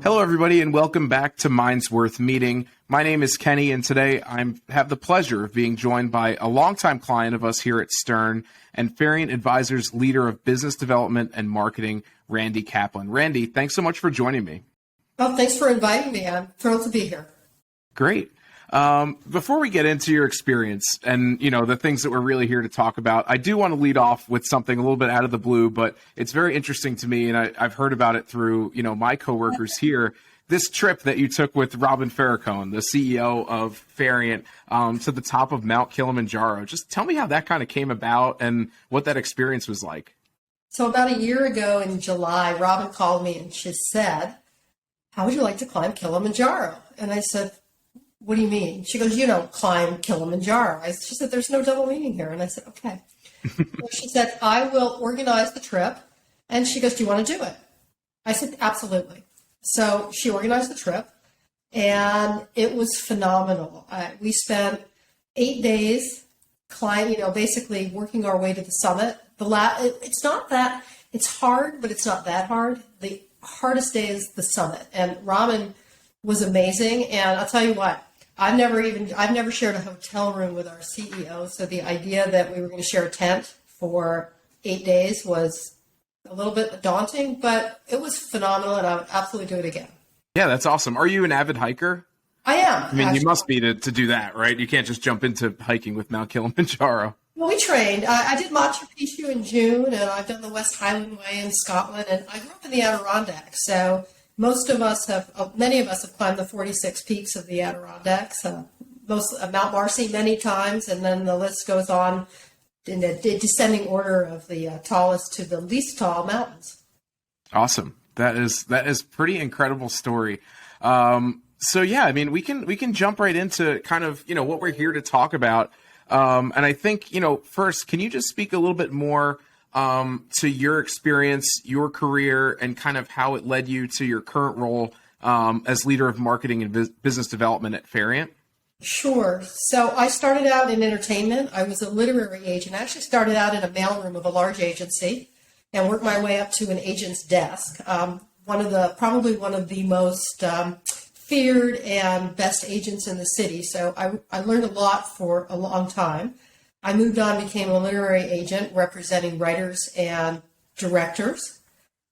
Hello, everybody, and welcome back to Mind's Worth Meeting. My name is Kenny, and today I have the pleasure of being joined by a longtime client of us here at Stern and Farient Advisors Leader of Business Development and Marketing, Randi Caplan. Randi, thanks so much for joining me. Well, thanks for inviting me. I'm thrilled to be here. Great. Before we get into your experience and, the things that we're really here to talk about, I do want to lead off with something a little bit out of the blue, but it's very interesting to me, and I've heard about it through, my coworkers here. This trip that you took with Robin Farient, the CEO of Farient, to the top of Mount Kilimanjaro. Just tell me how that kind of came about and what that experience was like. So about a year ago in July, Robin called me and she said, "How would you like to climb Kilimanjaro?" And I said, "What do you mean?" She goes, "Climb Kilimanjaro." She said, "There's no double meaning here." And I said, "Okay." So she said, "I will organize the trip." And she goes, "Do you want to do it?" I said, "Absolutely." So she organized the trip, and it was phenomenal. We spent 8 days basically working our way to the summit. It's not that, it's hard, but it's not that hard. The hardest day is the summit. And Robin was amazing. And I'll tell you what, I've never shared a hotel room with our CEO. So the idea that we were going to share a tent for 8 days was a little bit daunting, but it was phenomenal, and I would absolutely do it again. Yeah, that's awesome. Are you an avid hiker? I am. I mean, actually, you must be to do that, right? You can't just jump into hiking with Mount Kilimanjaro. Well, we trained. I did Machu Picchu in June, and I've done the West Highland Way in Scotland, and I grew up in the Adirondacks. So many of us have climbed the 46 peaks of the Adirondacks, Mount Marcy many times, and then the list goes on in a descending order of the tallest to the least tall mountains. Awesome. That is pretty incredible story. So yeah, I mean, we can jump right into kind of, what we're here to talk about. And I think, first, can you just speak a little bit more to your experience, your career, and kind of how it led you to your current role as leader of marketing and business development at Farient? Sure. So I started out in entertainment. I was a literary agent. I actually started out in a mailroom of a large agency and worked my way up to an agent's desk. Probably one of the most feared and best agents in the city. So I learned a lot for a long time. I moved on, became a literary agent representing writers and directors.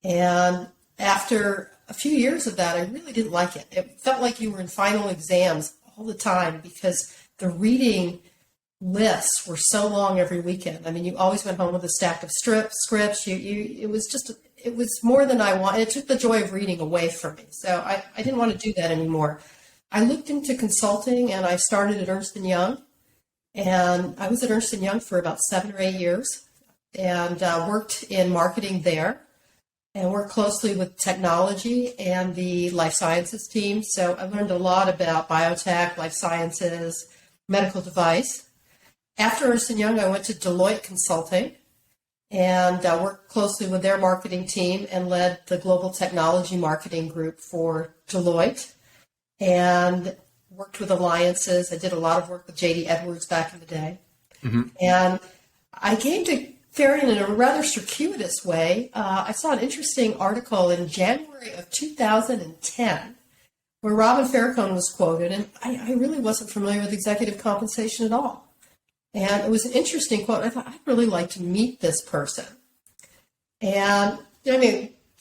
And after a few years of that, I really didn't like it. It felt like you were in final exams all the time because the reading lists were so long every weekend. I mean, you always went home with a stack of scripts. It was more than I wanted. It took the joy of reading away from me. So I didn't want to do that anymore. I looked into consulting, and I started at Ernst & Young. And I was at Ernst & Young for about 7 or 8 years and worked in marketing there and worked closely with technology and the life sciences team. So I learned a lot about biotech, life sciences, medical device. After Ernst & Young, I went to Deloitte Consulting and worked closely with their marketing team and led the global technology marketing group for Deloitte and worked with alliances. I did a lot of work with J.D. Edwards back in the day. Mm-hmm. And I came to Farient in a rather circuitous way. I saw an interesting article in January of 2010 where Robin Farient was quoted, and I really wasn't familiar with executive compensation at all. And it was an interesting quote. I thought, I'd really like to meet this person. And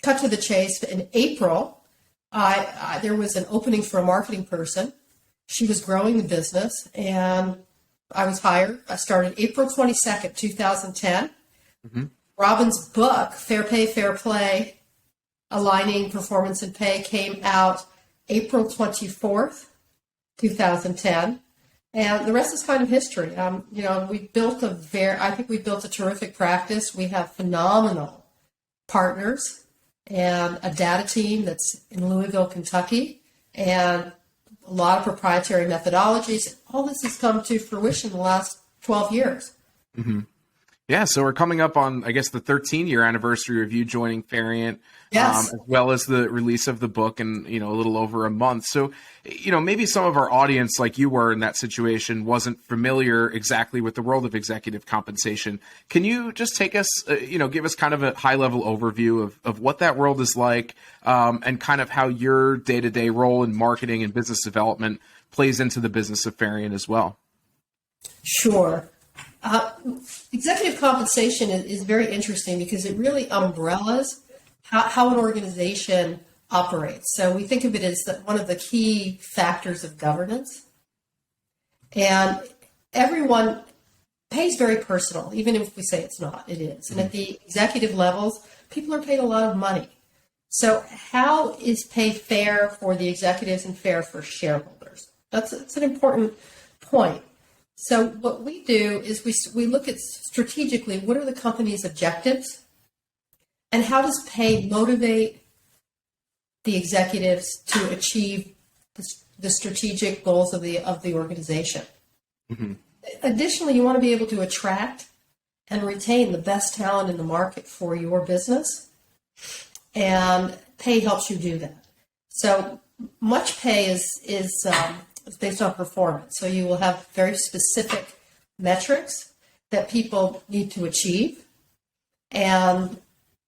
cut to the chase. In April, there was an opening for a marketing person. She was growing the business, and I was hired. I started April 22nd, 2010. Mm-hmm. Robin's book, Fair Pay, Fair Play, Aligning Performance and Pay, came out April 24th, 2010. And the rest is kind of history. We built I think we built a terrific practice. We have phenomenal partners and a data team that's in Louisville, Kentucky, and a lot of proprietary methodologies. All this has come to fruition in the last 12 years. Mm-hmm. Yeah, so we're coming up on, I guess, the 13-year anniversary of you joining Farient, Yes. as well as the release of the book in, a little over a month. So, maybe some of our audience, like you were in that situation, wasn't familiar exactly with the world of executive compensation. Can you just take us, give us kind of a high-level overview of what that world is like, and kind of how your day-to-day role in marketing and business development plays into the business of Farient as well? Sure. Executive compensation is very interesting because it really umbrellas how an organization operates. So we think of it as one of the key factors of governance. And everyone pays very personal, even if we say it's not, it is. And at the executive levels, people are paid a lot of money. So how is pay fair for the executives and fair for shareholders? That's an important point. So what we do is we look at strategically, what are the company's objectives, and how does pay motivate the executives to achieve the strategic goals of the organization. Mm-hmm. Additionally, you want to be able to attract and retain the best talent in the market for your business, and pay helps you do that. So much pay is based on performance. So you will have very specific metrics that people need to achieve, and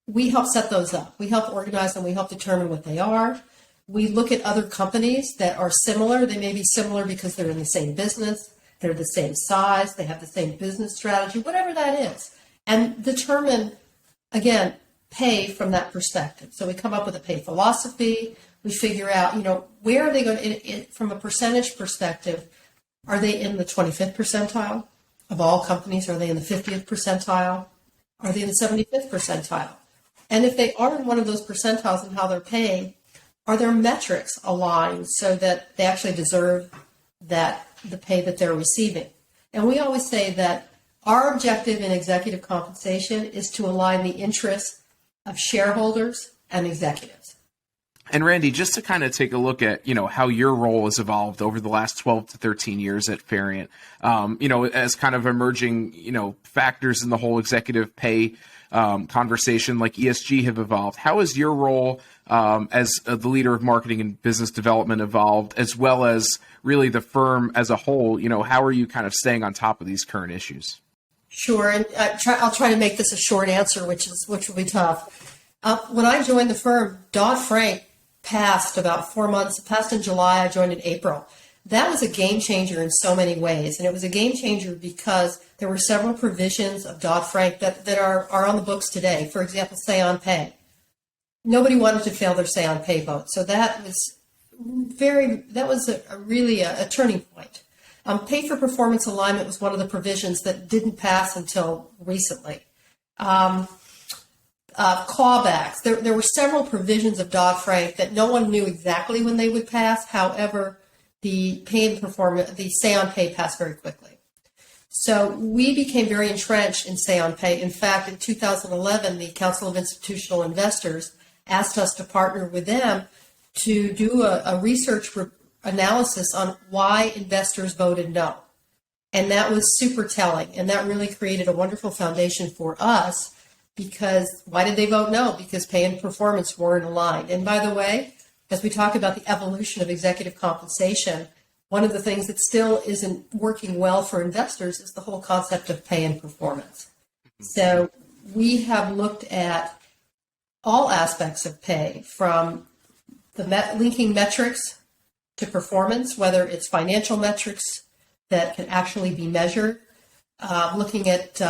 we help set those up. We help organize them. We help determine what they are. We look at other companies that are similar. They may be similar because they're in the same business, they're the same size, they have the same business strategy, whatever that is, and determine, again, pay from that perspective. So we come up with a pay philosophy. We figure out, where are they going from a percentage perspective? Are they in the 25th percentile of all companies? Are they in the 50th percentile? Are they in the 75th percentile? And if they are in one of those percentiles in how they're paying, are their metrics aligned so that they actually deserve the pay that they're receiving? And we always say that our objective in executive compensation is to align the interests of shareholders and executives. And Randi, just to kind of take a look at, how your role has evolved over the last 12 to 13 years at Farient, as kind of emerging, factors in the whole executive pay conversation like ESG have evolved. How has your role as the leader of marketing and business development evolved, as well as really the firm as a whole? How are you kind of staying on top of these current issues? Sure, and I'll try to make this a short answer, which will be tough. When I joined the firm, Dodd-Frank passed about 4 months, passed in July, I joined in April. That was a game changer in so many ways. And it was a game changer because there were several provisions of Dodd-Frank that are on the books today. For example, say on pay. Nobody wanted to fail their say on pay vote. So that was really a turning point. Pay for performance alignment was one of the provisions that didn't pass until recently. Clawbacks. There were several provisions of Dodd-Frank that no one knew exactly when they would pass. However, the say on pay passed very quickly. So we became very entrenched in say on pay. In fact, in 2011, the Council of Institutional Investors asked us to partner with them to do a research analysis on why investors voted no. And that was super telling. And that really created a wonderful foundation for us. Because why did they vote no? Because pay and performance weren't aligned. And by the way, as we talk about the evolution of executive compensation, one of the things that still isn't working well for investors is the whole concept of pay and performance. So we have looked at all aspects of pay, from linking metrics to performance, whether it's financial metrics that can actually be measured, looking at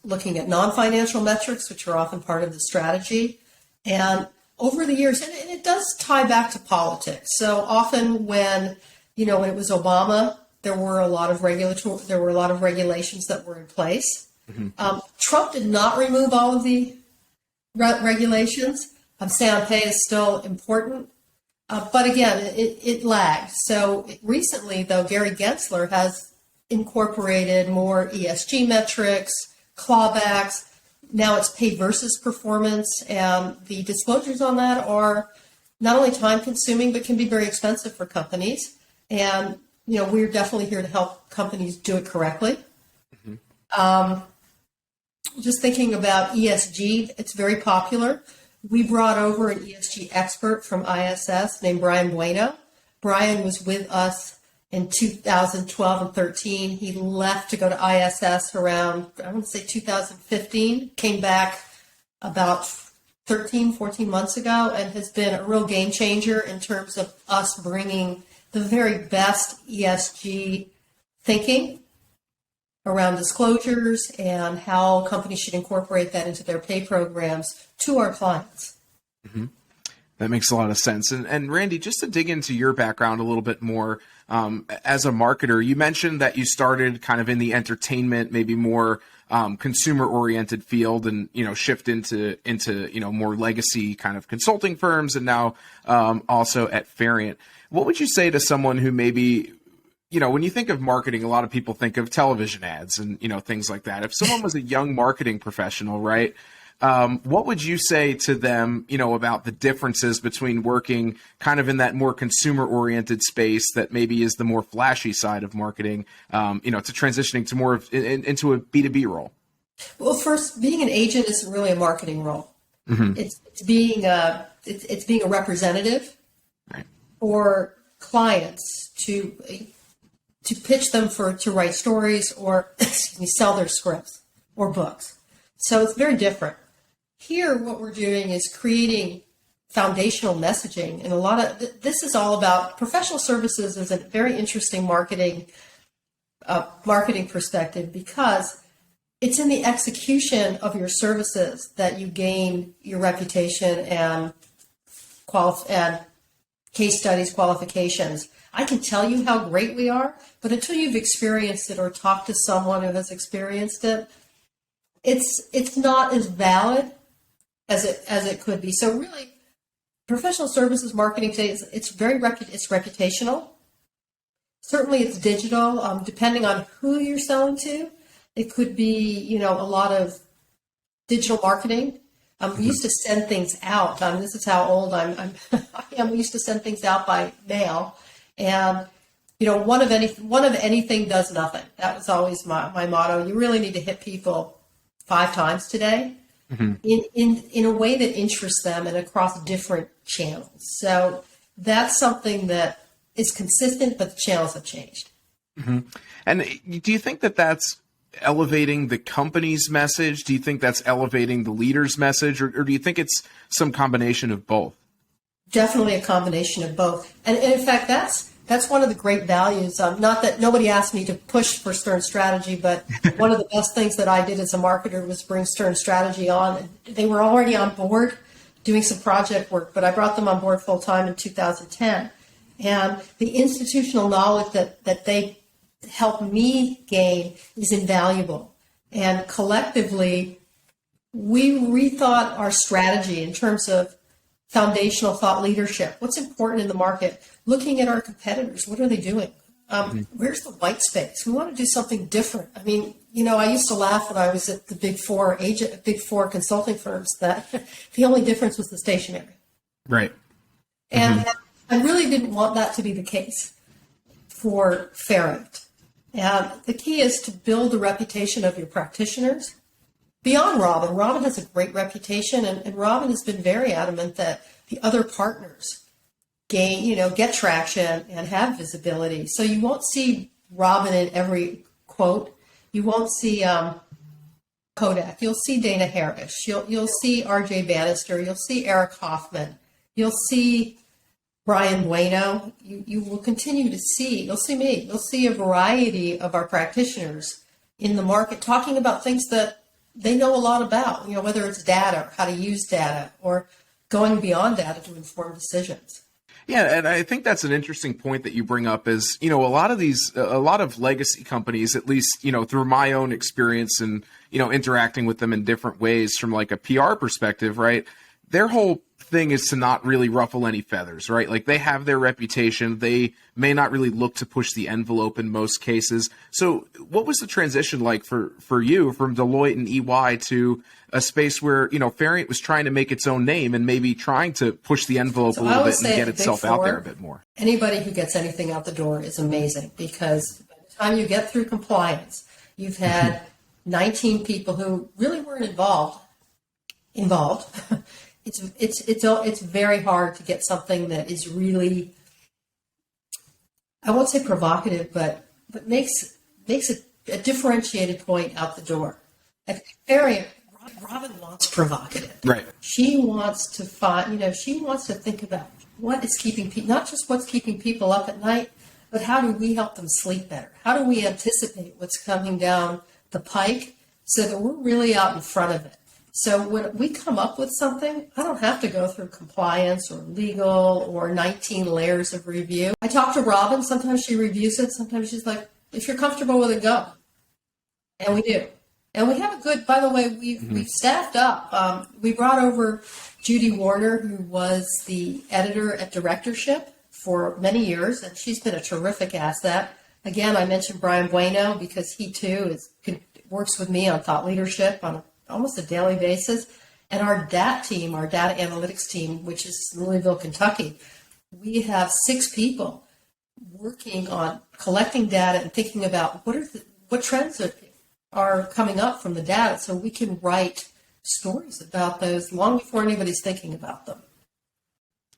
non-financial metrics, which are often part of the strategy. And over the years, and it does tie back to politics. So often when it was Obama, there were a lot of regulations that were in place. Mm-hmm. Trump did not remove all of the regulations. Say on pay is still important. But again, it lagged. So recently, though, Gary Gensler has incorporated more ESG metrics, clawbacks. Now it's pay versus performance, and the disclosures on that are not only time consuming, but can be very expensive for companies. And, we're definitely here to help companies do it correctly. Mm-hmm. Just thinking about ESG, it's very popular. We brought over an ESG expert from ISS named Brian Bueno. Brian was with us in 2012 and 13. He left to go to ISS around, I want to say 2015, came back about 14 months ago, and has been a real game changer in terms of us bringing the very best ESG thinking around disclosures and how companies should incorporate that into their pay programs to our clients. Mm-hmm. That makes a lot of sense. And Randi, just to dig into your background a little bit more, as a marketer, you mentioned that you started kind of in the entertainment, maybe more consumer-oriented field, and shift into more legacy kind of consulting firms, and now also at Farient. What would you say to someone who maybe, when you think of marketing, a lot of people think of television ads and things like that. If someone was a young marketing professional, right? What would you say to them, about the differences between working kind of in that more consumer-oriented space that maybe is the more flashy side of marketing, to transitioning to more of into a B2B role? Well, first, being an agent isn't really a marketing role. Mm-hmm. It's being a representative, right, for clients to pitch them to write stories or sell their scripts or books. So it's very different. Here, what we're doing is creating foundational messaging, and a lot of this is all about professional services. Is a very interesting marketing perspective, because it's in the execution of your services that you gain your reputation and case studies, qualifications. I can tell you how great we are, but until you've experienced it or talked to someone who has experienced it, it's not as valid as it could be. So really, professional services marketing today it's reputational. Certainly, it's digital. Depending on who you're selling to, it could be a lot of digital marketing. We used to send things out. This is how old I am. We used to send things out by mail, and one of anything does nothing. That was always my motto. You really need to hit people 5 times today, mm-hmm, in a way that interests them and across different channels. So that's something that is consistent, but the channels have changed. Mm-hmm. And do you think that that's elevating the company's message? Do you think that's elevating the leader's message, or do you think it's some combination of both? Definitely a combination of both. And in fact, that's one of the great values. Not that nobody asked me to push for Stern Strategy, but one of the best things that I did as a marketer was bring Stern Strategy on. They were already on board doing some project work, but I brought them on board full time in 2010. And the institutional knowledge that they helped me gain is invaluable. And collectively, we rethought our strategy in terms of foundational thought leadership. What's important in the market? Looking at our competitors. What are they doing? Where's the white space? We want to do something different. I used to laugh when I was at the Big Four consulting firms that the only difference was the stationery. Right. And I really didn't want that to be the case for Farient. And the key is to build the reputation of your practitioners. Beyond Robin, Robin has a great reputation, and Robin has been very adamant that the other partners get traction and have visibility. So you won't see Robin in every quote. You won't see Kodak. You'll see Dana Harris. You'll see R.J. Bannister. You'll see Eric Hoffman. You'll see Brian Bueno. You will continue to see. You'll see me. You'll see a variety of our practitioners in the market talking about things that they know a lot about, whether it's data, or how to use data, or going beyond data to inform decisions. Yeah, and I think that's an interesting point that you bring up is, a lot of legacy companies, at least, through my own experience and, interacting with them in different ways from like a PR perspective, right? Their whole thing is to not really ruffle any feathers, right? Like they have their reputation. They may not really look to push the envelope in most cases. So what was the transition like for you from Deloitte and EY to a space where, Farient was trying to make its own name and maybe trying to push the envelope a little bit and get itself out there a bit more? Anybody who gets anything out the door is amazing, because by the time you get through compliance, you've had 19 people who really weren't involved. It's very hard to get something that is really, I won't say provocative, but makes a differentiated point out the door. Robin wants provocative. Right. She wants to find, she wants to think about what is keeping people, not just what's keeping people up at night, but how do we help them sleep better? How do we anticipate what's coming down the pike so that we're really out in front of it? So when we come up with something, I don't have to go through compliance or legal or 19 layers of review. I talk to Robin. Sometimes she reviews it. Sometimes she's like, if you're comfortable with it, go. And we do. And we have a good, by the way, we've staffed up. We brought over Judy Warner, who was the editor at Directorship for many years, and she's been a terrific asset. Again, I mentioned Brian Bueno because he too works with me on thought leadership on almost a daily basis. And our DAT team, our data analytics team, which is in Louisville, Kentucky, we have 6 people working on collecting data and thinking about what trends are coming up from the data so we can write stories about those long before anybody's thinking about them.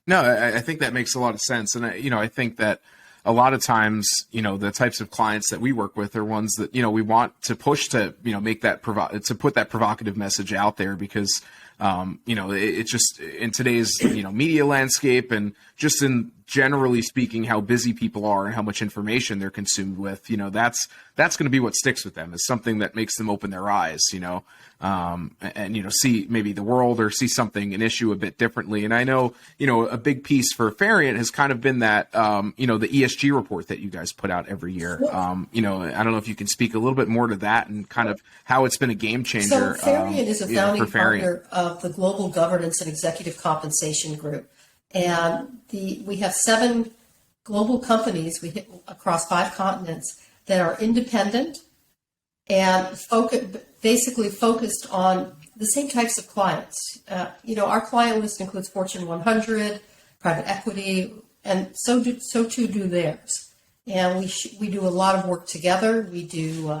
No, I think that makes a lot of sense. And, I think that a lot of times, the types of clients that we work with are ones that, we want to push to, make that to put that provocative message out there because, it's just in today's, media landscape and just in generally speaking, how busy people are and how much information they're consumed with, that's going to be what sticks with them is something that makes them open their eyes, and see maybe the world or see something, an issue a bit differently. And I know, a big piece for Farient has kind of been that, the ESG report that you guys put out every year. I don't know if you can speak a little bit more to that and kind of how it's been a game changer. So Farient is a founding partner of the Global Governance and Executive Compensation Group. And we have 7 global companies across 5 continents that are independent and basically focused on the same types of clients. Our client list includes Fortune 100, private equity, and so too do theirs. And we do a lot of work together. We do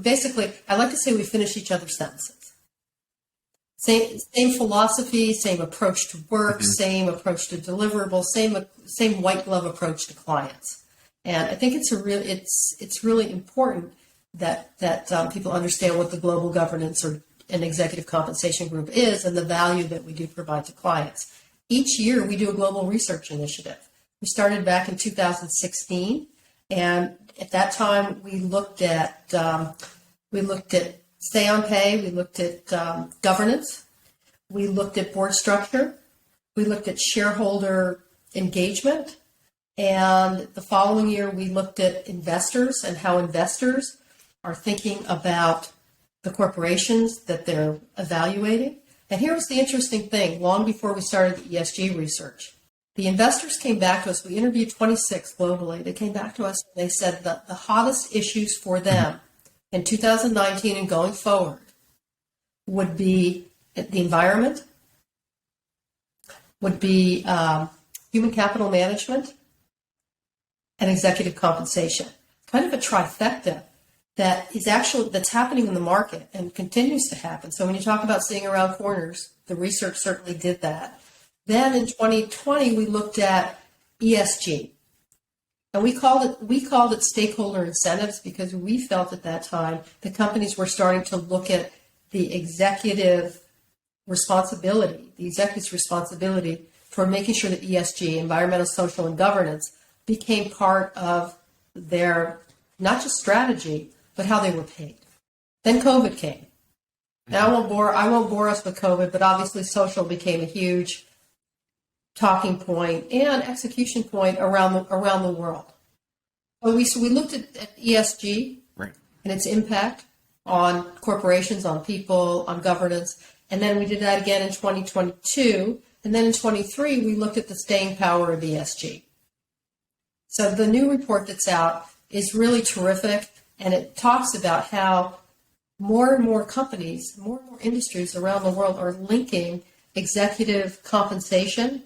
basically. I like to say we finish each other's sentences. Same philosophy, same approach to work, same approach to deliverables, same white glove approach to clients. And I think it's really important that people understand what the Global Governance and Executive Compensation Group is and the value that we do provide to clients. Each year we do a global research initiative. We started back in 2016, and at that time we looked at stay on pay, we looked at governance, we looked at board structure, we looked at shareholder engagement, and the following year we looked at investors and how investors are thinking about the corporations that they're evaluating. And here was the interesting thing, long before we started the ESG research. The investors came back to us, we interviewed 26 globally, they came back to us and they said that the hottest issues for them in 2019 and going forward would be the environment, would be human capital management, and executive compensation. Kind of a trifecta that's happening in the market and continues to happen. So when you talk about seeing around corners, the research certainly did that. Then in 2020, we looked at ESG. And we called it stakeholder incentives because we felt at that time the companies were starting to look at the executive's responsibility for making sure that ESG, environmental, social, and governance, became part of their not just strategy, but how they were paid. Then COVID came. Now I won't bore us with COVID, but obviously social became a huge talking point and execution point around the world. So we looked at ESG right, and its impact on corporations, on people, on governance, and then we did that again in 2022, and then in 23 we looked at the staying power of ESG. So the new report that's out is really terrific, and it talks about how more and more companies, more and more industries around the world are linking executive compensation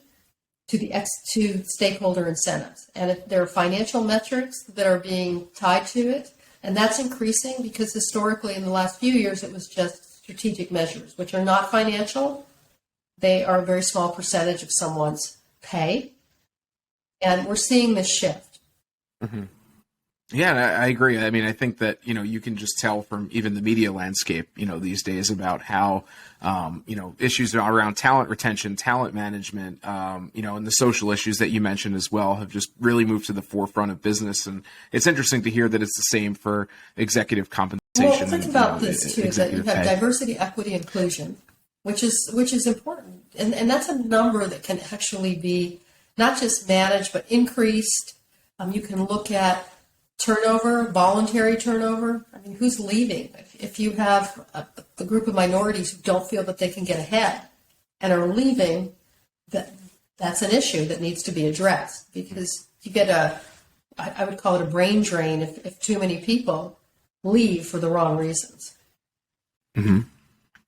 to stakeholder incentives. And if there are financial metrics that are being tied to it, And that's increasing because historically in the last few years, it was just strategic measures, which are not financial. They are a very small percentage of someone's pay. And we're seeing this shift. Mm-hmm. Yeah, I agree. I mean, I think that, you can just tell from even the media landscape, these days about how, issues around talent retention, talent management, and the social issues that you mentioned as well have just really moved to the forefront of business. And it's interesting to hear that it's the same for executive compensation. Well, think about this too, that you have pay. diversity, equity, inclusion, which is important. And that's a number that can actually be not just managed, but increased. You can look at turnover, voluntary turnover. I mean, who's leaving? If you have a group of minorities who don't feel that they can get ahead and are leaving, that's an issue that needs to be addressed, because you get I would call it a brain drain if too many people leave for the wrong reasons. Mm-hmm.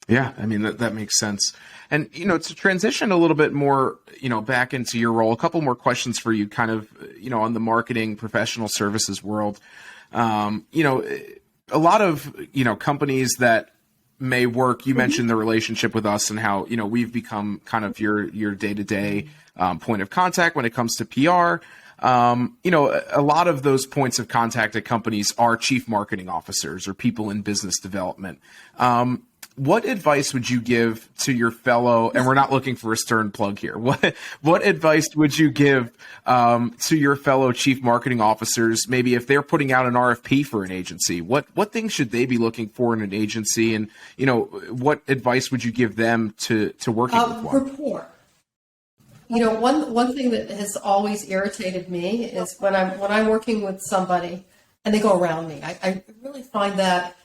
Yeah, I mean, that makes sense. And, to transition a little bit more, back into your role, a couple more questions for you kind of, on the marketing professional services world. A lot of, companies that may work, you mentioned the relationship with us and how, we've become kind of your day-to-day point of contact when it comes to PR. A lot of those points of contact at companies are chief marketing officers or people in business development. What advice would you give to your fellow, and we're not looking for a stern plug here, what advice would you give to your fellow chief marketing officers, maybe if they're putting out an RFP for an agency? What things should they be looking for in an agency? And, what advice would you give them to working with one? Rapport. One thing that has always irritated me is when I'm working with somebody and they go around me. I really find that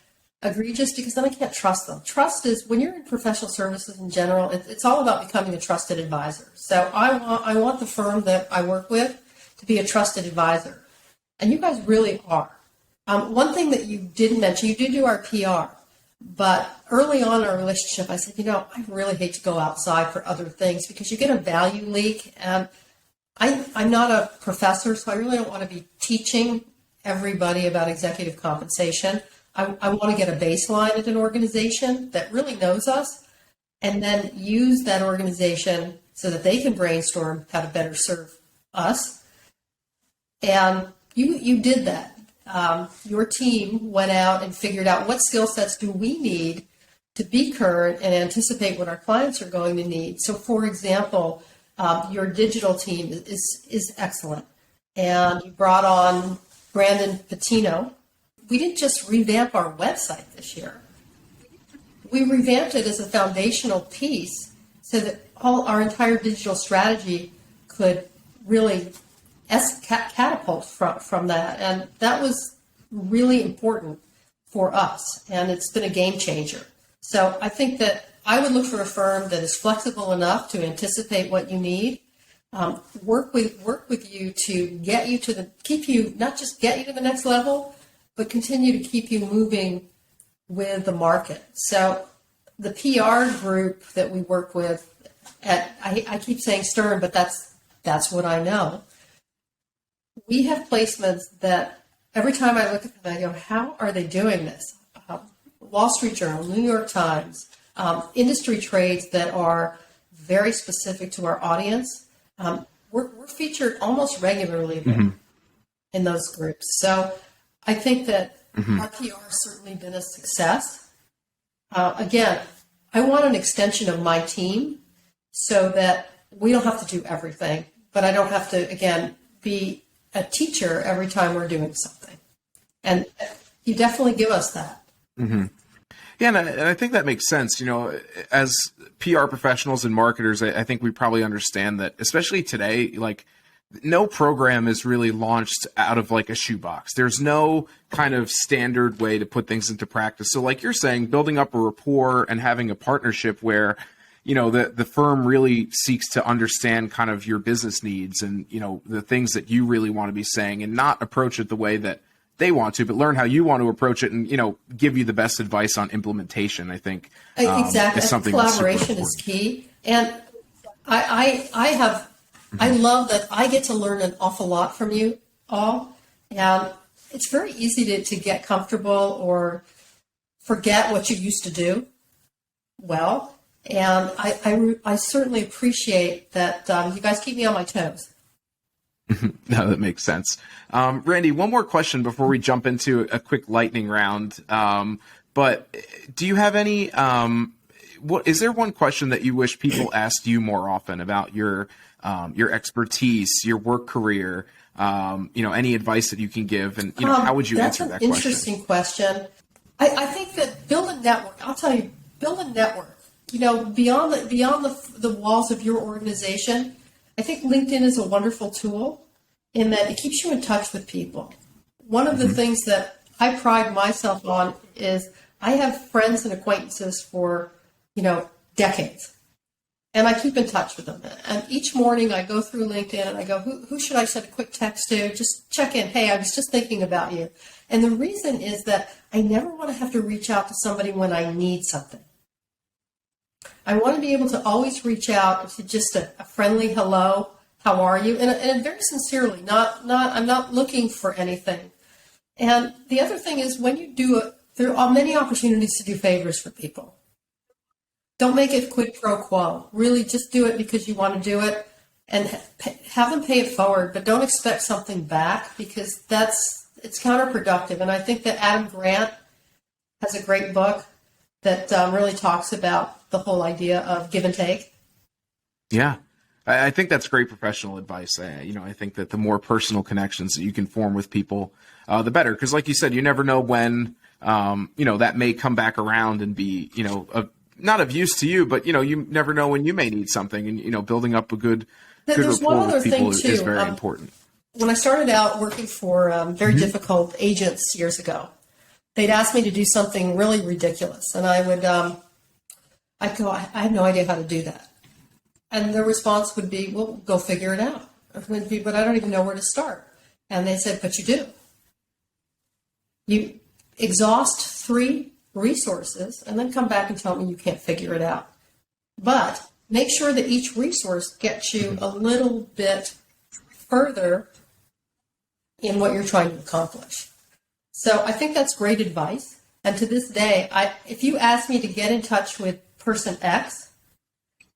egregious, because then I can't trust them. Trust is, when you're in professional services in general, it's all about becoming a trusted advisor. So I want the firm that I work with to be a trusted advisor. And you guys really are. One thing that you didn't mention, you do our PR, but early on in our relationship, I said, I really hate to go outside for other things, because you get a value leak. And I'm not a professor, so I really don't want to be teaching everybody about executive compensation. I want to get a baseline at an organization that really knows us, and then use that organization so that they can brainstorm how to better serve us. And you did that. Your team went out and figured out what skill sets do we need to be current and anticipate what our clients are going to need. So, for example, your digital team is excellent. And you brought on Brandon Patino. We didn't just revamp our website this year. We revamped it as a foundational piece so that our entire digital strategy could really catapult from that. And that was really important for us. And it's been a game changer. So I think that I would look for a firm that is flexible enough to anticipate what you need, work with you to get you to not just get you to the next level, but continue to keep you moving with the market. So the PR group that we work with I keep saying Stern, but that's what I know. We have placements that every time I look at them, I go, how are they doing this? Wall Street Journal, New York Times, industry trades that are very specific to our audience. We're featured almost regularly in those groups. So I think that our PR has certainly been a success. Again, I want an extension of my team so that we don't have to do everything, but I don't have to, again, be a teacher every time we're doing something. And you definitely give us that. Mm-hmm. Yeah, and I think that makes sense. As PR professionals and marketers, I think we probably understand that, especially today, like, no program is really launched out of like a shoebox. There's no kind of standard way to put things into practice. So like you're saying, building up a rapport and having a partnership where, the firm really seeks to understand kind of your business needs and, the things that you really want to be saying, and not approach it the way that they want to, but learn how you want to approach it and, give you the best advice on implementation, I think. Exactly. Is something collaboration is key. And I love that I get to learn an awful lot from you all. And it's very easy to get comfortable or forget what you used to do well. And I certainly appreciate that you guys keep me on my toes. No, that makes sense. Randi, one more question before we jump into a quick lightning round. But do you have any, is there one question that you wish people asked you more often about your expertise, your work career, any advice that you can give, and how would you answer that question? That's an interesting question. I think that build a network. I'll tell you, build a network. Beyond the walls of your organization, I think LinkedIn is a wonderful tool in that it keeps you in touch with people. One of the things that I pride myself on is I have friends and acquaintances for, decades. And I keep in touch with them. And each morning I go through LinkedIn and I go, who should I send a quick text to? Just check in. Hey, I was just thinking about you. And the reason is that I never want to have to reach out to somebody when I need something. I want to be able to always reach out to just a friendly hello, how are you? And very sincerely, I'm not looking for anything. And the other thing is when you do it, there are many opportunities to do favors for people. Don't make it quid pro quo. Really just do it because you want to do it and have them pay it forward, but don't expect something back because it's counterproductive. And I think that Adam Grant has a great book that really talks about the whole idea of give and take. Yeah. I think that's great professional advice. I think that the more personal connections that you can form with people, the better. Because like you said, you never know when, that may come back around and be, not of use to you, but, you never know when you may need something. And, building up a good rapport with people is very important. When I started out working for very difficult agents years ago, they'd ask me to do something really ridiculous. And I'd go, I have no idea how to do that. And their response would be, well, go figure it out. It would be, but I don't even know where to start. And they said, but you do. You exhaust 3 resources and then come back and tell me you can't figure it out. But make sure that each resource gets you a little bit further in what you're trying to accomplish. So I think that's great advice. And to this day, if you ask me to get in touch with person X,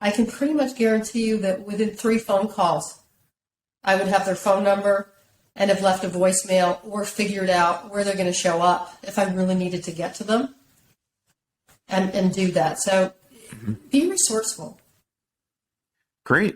I can pretty much guarantee you that within 3 phone calls, I would have their phone number and have left a voicemail or figured out where they're going to show up if I really needed to get to them and do that. So be resourceful. Great.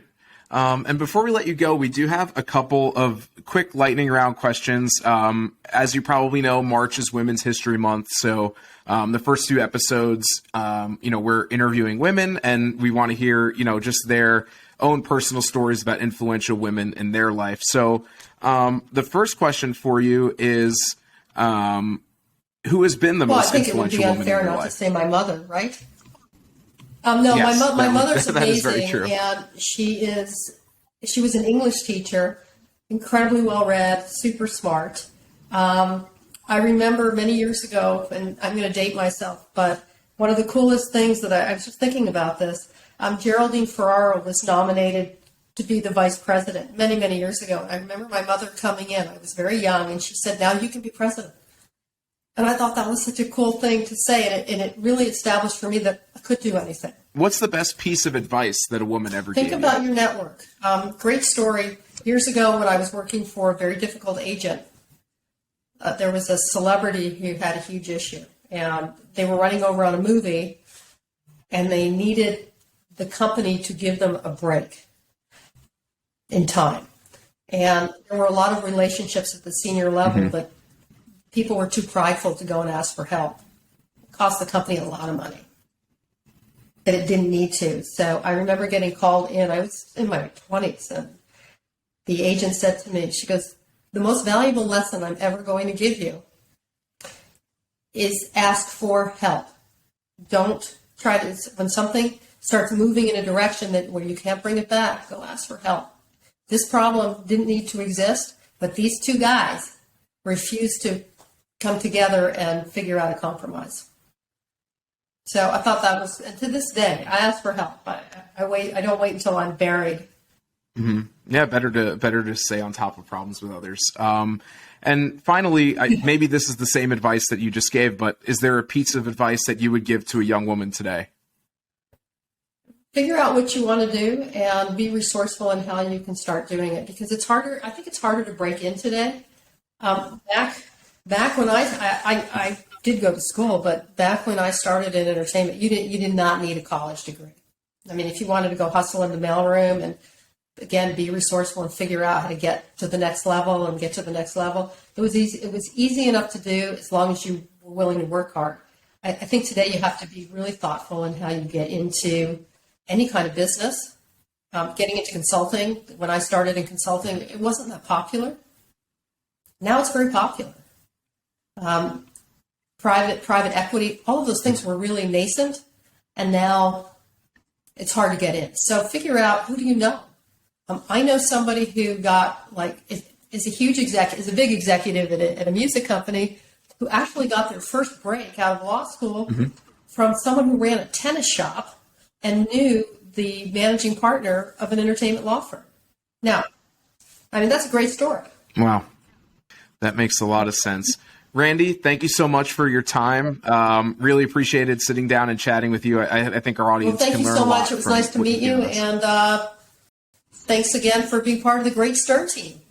And before we let you go, we do have a couple of quick lightning round questions. As you probably know, March is Women's History Month. So the first 2 episodes, we're interviewing women and we want to hear, just their own personal stories about influential women in their life. So the first question for you is, who has been the most influential woman in your life? I think it would be unfair not to say my mother, right? No, yes, my mother's amazing, and she was an English teacher, incredibly well-read, super smart. I remember many years ago, and I'm going to date myself, but one of the coolest things that I was just thinking about this, Geraldine Ferraro was nominated to be the vice president many, many years ago. I remember my mother coming in. I was very young, and she said, now you can be president. And I thought that was such a cool thing to say, and it really established for me that I could do anything. What's the best piece of advice that a woman ever gave you? Think about your network. Great story. Years ago when I was working for a very difficult agent, there was a celebrity who had a huge issue. And they were running over on a movie, and they needed the company to give them a break in time. And there were a lot of relationships at the senior level, but people were too prideful to go and ask for help. It cost the company a lot of money that it didn't need to. So I remember getting called in. I was in my 20s, and the agent said to me, she goes, the most valuable lesson I'm ever going to give you is ask for help. Don't try to, when something starts moving in a direction where you can't bring it back, go ask for help. This problem didn't need to exist, but these 2 guys refused to come together and figure out a compromise. So I thought that was, and to this day, I ask for help. I don't wait until I'm buried Yeah, better to stay on top of problems with others. And finally, maybe this is the same advice that you just gave, but is there a piece of advice that you would give to a young woman today? Figure out what you want to do and be resourceful in how you can start doing it, because it's harder. I think it's harder to break in today. Back when I did go to school, but back when I started in entertainment, you did not need a college degree. I mean, if you wanted to go hustle in the mailroom and again be resourceful and figure out how to get to the next level and get to the next level, it was easy. It was easy enough to do as long as you were willing to work hard. I think today you have to be really thoughtful in how you get into any kind of business. Getting into consulting. When I started in consulting, it wasn't that popular. Now it's very popular. Private equity, all of those things were really nascent, and now it's hard to get in. So figure out, who do you know? I know somebody who got is a big executive at a music company, who actually got their first break out of law school from someone who ran a tennis shop and knew the managing partner of an entertainment law firm. Now, I mean, that's a great story. Wow. That makes a lot of sense. Randi, thank you so much for your time. Really appreciated sitting down and chatting with you. I think our audience can learn a lot. Thank you so much. It was nice to meet you. And thanks again for being part of the great STIR team.